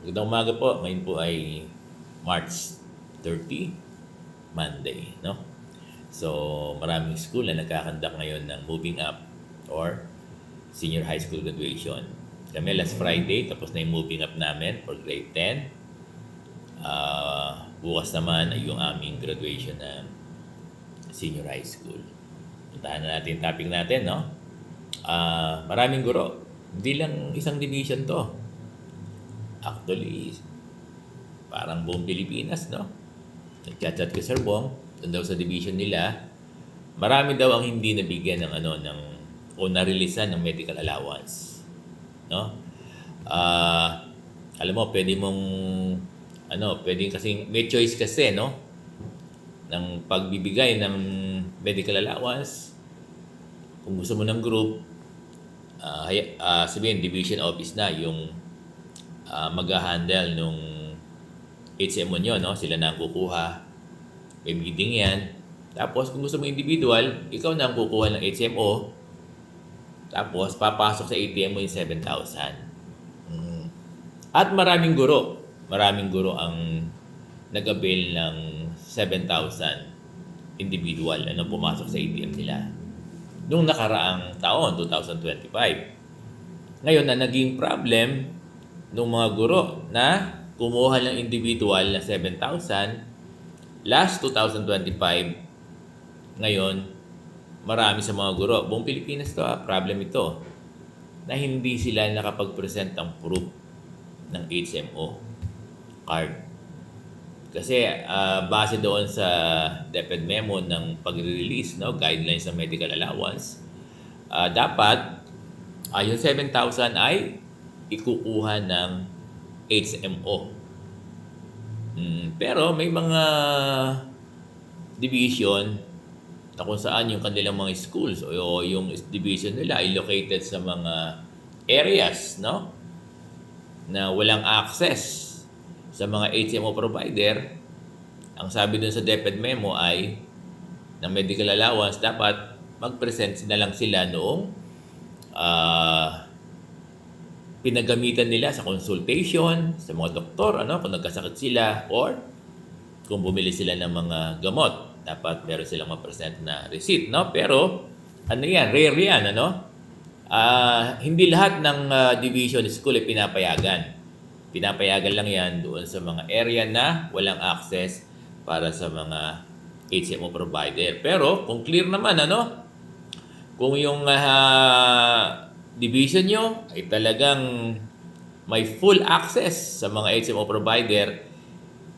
Magandang umaga po. Ngayon po ay March 30, Monday, no? So, maraming school na nagkakandak ngayon ng moving up or senior high school graduation. Kami last Friday, tapos na yung moving up namin for grade 10. Bukas naman ay yung aming graduation ng senior high school. Puntahan na natin yung topic natin, no? Maraming guro. Hindi lang isang division to. Actually, parang buong Pilipinas, no? Nagchat-chat ko Sir Bong, doon daw sa division nila, marami daw ang hindi nabigyan o narilisan ng medical allowance, no? Alam mo, pwedeng kasing, may choice kasi, no? Ng pagbibigay ng medical allowance, kung gusto mo ng group, sabihin, division office na yung mag-handle nung HMO nyo, no? Sila na ang kukuha. May meeting yan. Tapos, kung gusto mo individual, ikaw na ang kukuha ng HMO. Tapos, papasok sa ATM mo yung 7,000. At maraming guro. Maraming guro ang nag-avail ng 7,000 individual na pumasok sa ATM nila. Nung nakaraang taon, 2025. Ngayon, na naging problem nung mga guro na kumuha ng individual na 7,000 last 2025. Ngayon, marami sa mga guro, buong Pilipinas to, problem ito, na hindi sila nakapag-present ng proof ng HMO card. Kasi base doon sa DepEd memo ng pag-release, no, guidelines ng medical allowance, dapat yung 7,000 ay ikukuha ng HMO. Pero may mga division na kung saan yung kanilang mga schools o yung division nila ay located sa mga areas, no, na walang access sa mga HMO provider. Ang sabi dun sa DepEd memo ay ng medical allowance, dapat mag-present na lang sila noong pinagamitan nila sa consultation, sa mga doktor, kung nagkasakit sila, or kung bumili sila ng mga gamot. Dapat meron silang ma-present na receipt, no? Pero, rare yan, hindi lahat ng division school ay pinapayagan. Pinapayagan lang yan doon sa mga area na walang access para sa mga HMO provider. Pero, kung clear naman, kung yung division nyo ay talagang may full access sa mga HMO provider,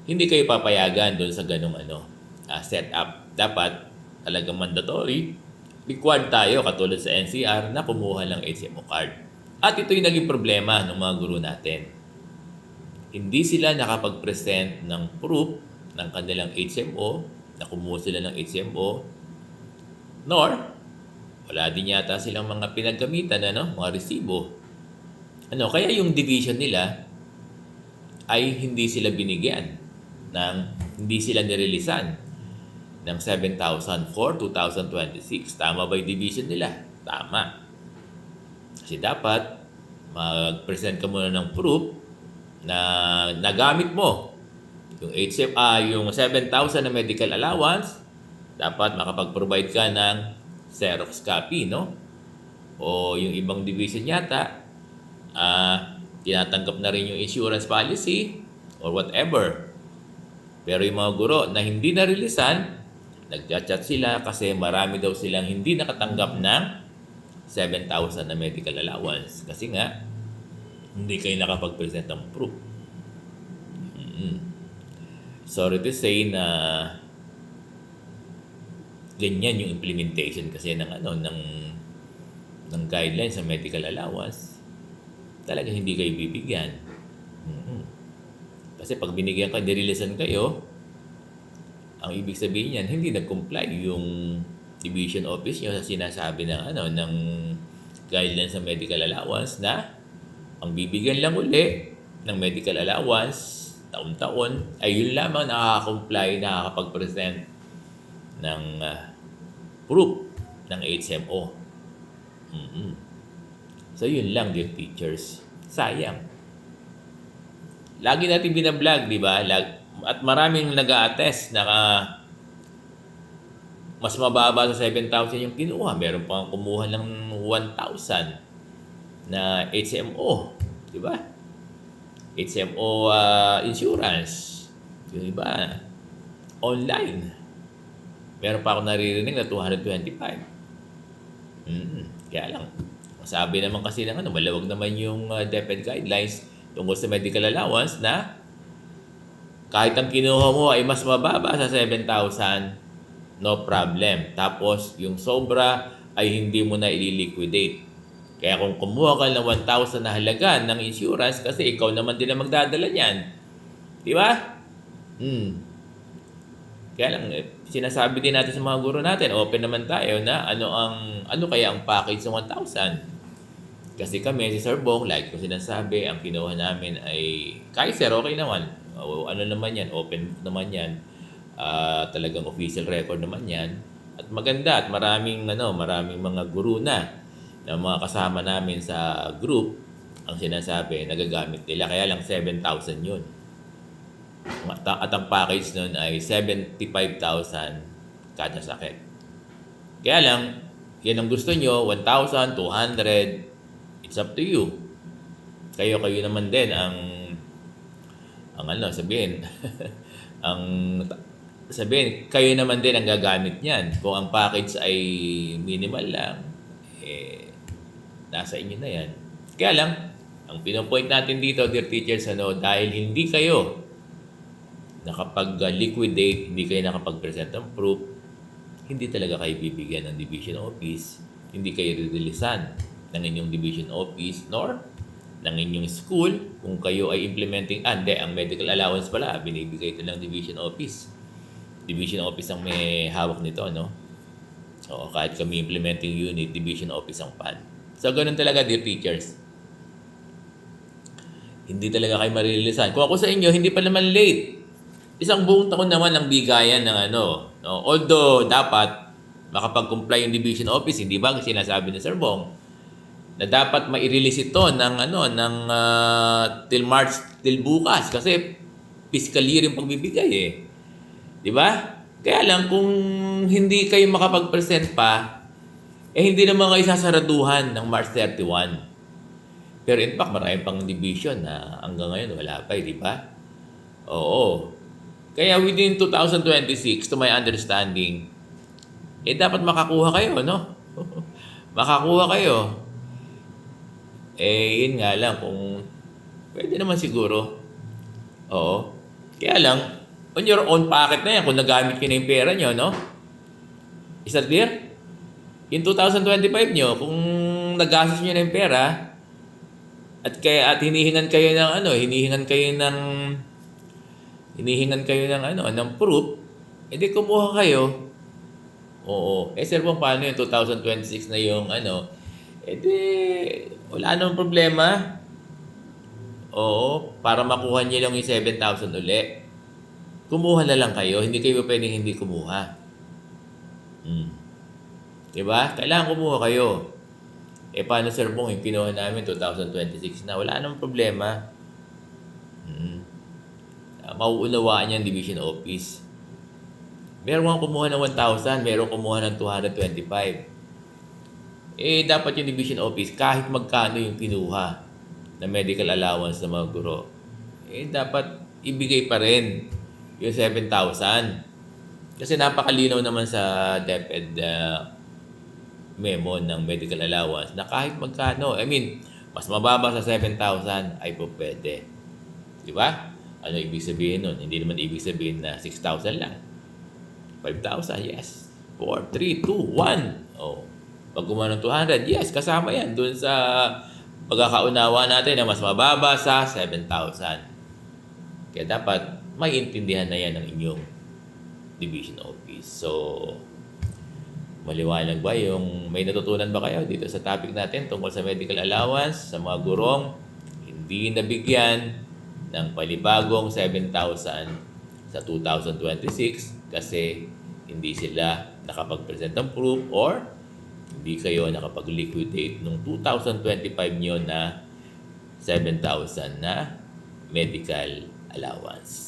hindi kayo papayagan doon sa ganung setup. Dapat talagang mandatory, required tayo katulad sa NCR na kumuha ng HMO card. At ito yung naging problema ng mga guro natin. Hindi sila nakapag-present ng proof ng kanilang HMO, na kumuha sila ng HMO, nor wala din yata silang mga pinagkamitan, mga resibo. Kaya yung division nila ay hindi sila binigyan hindi sila nirelisan ng 7,000 for 2026. Tama ba yung division nila? Tama. Kasi dapat mag-present ka muna ng proof na nagamit mo yung 7,000 na medical allowance. Dapat makapag-provide ka ng Xerox copy, no? O yung ibang division yata, tinatanggap na rin yung insurance policy or whatever. Pero yung mga guro na hindi na-releasan, nagchat-chat sila kasi marami daw silang hindi nakatanggap ng 7,000 na medical allowance. Kasi nga, hindi kayo nakapag-present ng proof. Sorry to say na ganyan yung implementation kasi ng guidelines sa medical allowance. Talaga hindi kayo bibigyan. Kasi pag binigyan ka, nireleasan kayo, ang ibig sabihin niyan, hindi nag-comply yung division office nyo sa sinasabi ng guidelines sa medical allowance na ang bibigyan lang uli ng medical allowance taon-taon ay yun lamang nakaka-comply, nakakapag-present ng proof ng HMO. So, yun lang, dear teachers. Sayang. lagi natin binablog, di ba? At maraming nag-a-attest na mas mababa sa 7,000 yung kinuha. Meron pang kumuha ng 1,000 na HMO, di ba? HMO insurance. Yung iba, online. Meron pa ako naririnig na 225. Kaya lang, sabi naman kasi ng malawag naman yung DepEd guidelines tungkol sa medical allowance na kahit ang kinuha mo ay mas mababa sa 7,000, no problem. Tapos, yung sobra ay hindi mo na i-liquidate. Kaya kung kumuha ka ng 1,000 na halaga ng insurance, kasi ikaw naman din ang magdadala niyan. Di ba? Kaya lang, sinasabi din natin sa mga guro natin, open naman tayo na ano kaya ang package ng 1,000. Kasi kami, si Sir Bong, like ko sinasabi, ang kinuha namin ay Kaiser, okay naman. Ano naman yan, open naman yan. Talagang official record naman yan. At maganda at maraming mga guru na mga kasama namin sa group ang sinasabi, nagagamit nila. Kaya lang 7,000 yun. At ang package nun ay 75,000 kada sakit. Kaya lang, yan ang gusto nyo, 1,000, 200, it's up to you. Kayo naman din ang sabihin, kayo naman din ang gagamit niyan. Kung ang package ay minimal lang, nasa inyo na yan. Kaya lang, ang pinopoint natin dito, dear teachers, dahil hindi kayo nakapag-liquidate, hindi kayo nakapag-present ng proof, hindi talaga kayo bibigyan ng division office, hindi kayo releasean ng inyong division office, nor ng inyong school, kung kayo ay implementing, ang medical allowance pala, binibigay ito ng division office. Division office ang may hawak nito, no? So, kahit kami implementing unit, division office ang PAN. So, ganun talaga, dear teachers. Hindi talaga kayo marilisan. Kung ako sa inyo, hindi pa naman late. Isang buong taon naman ang bigayan ng no? Although, dapat makapag-comply yung division office, hindi ba sinasabi ni Sir Bong, na dapat mai-release ito till March, till bukas. Kasi fiscal year yung pagbibigay Di ba? Kaya lang, kung hindi kayo makapag-present pa, hindi naman kayo sasaraduhan ng March 31. Pero in fact, marami pang division na hanggang ngayon wala pa, di ba? Oo. Kaya within 2026, to my understanding, dapat makakuha kayo, no? Makakuha kayo. Yun nga lang, kung pwede naman siguro. Oo. Kaya lang, on your own pocket na yan, kung nagamit nyo na yung pera nyo, no? Is that clear? In 2025 nyo, kung nagastos nyo na yung pera, at hinihingan kayo ng proof, edi kumuha kayo. Oo. Sir, paano yung 2026 na yung edi wala namang problema. Oo. Para makuha niyo lang yung 7,000 uli. Kumuha na lang kayo. Hindi kayo pwedeng hindi kumuha. Diba? Kailangan kumuha kayo. Paano, Sir Bong, yung kinuha namin 2026 na? Wala namang problema. Mauunawaan niyan division office. Meron kang kumuha ng 1,000, meron kumuha ng 225. Dapat yung division office, kahit magkano yung kinuha na medical allowance ng mga guro, dapat ibigay pa rin yung 7,000. Kasi napakalinaw naman sa DepEd memo ng medical allowance na kahit magkano, mas mababa sa 7,000 ay po pwede. Di ba? Ano ibig sabihin nun? Hindi naman ibig sabihin na 6,000 lang. 5,000, yes. 4, 3, 2, 1. Pag gumawa ng 200, yes, kasama yan dun sa pagkakaunawa natin na mas mababa sa 7,000. Kaya dapat maiintindihan na yan ng inyong division office. So, maliwanag ba yung may natutunan ba kayo dito sa topic natin tungkol sa medical allowance sa mga gurong hindi nabigyan ng palibagong 7,000 sa 2026 kasi hindi sila nakapag-present ng proof or hindi kayo nakapag-liquidate nung 2025 nyo na 7,000 na medical allowance.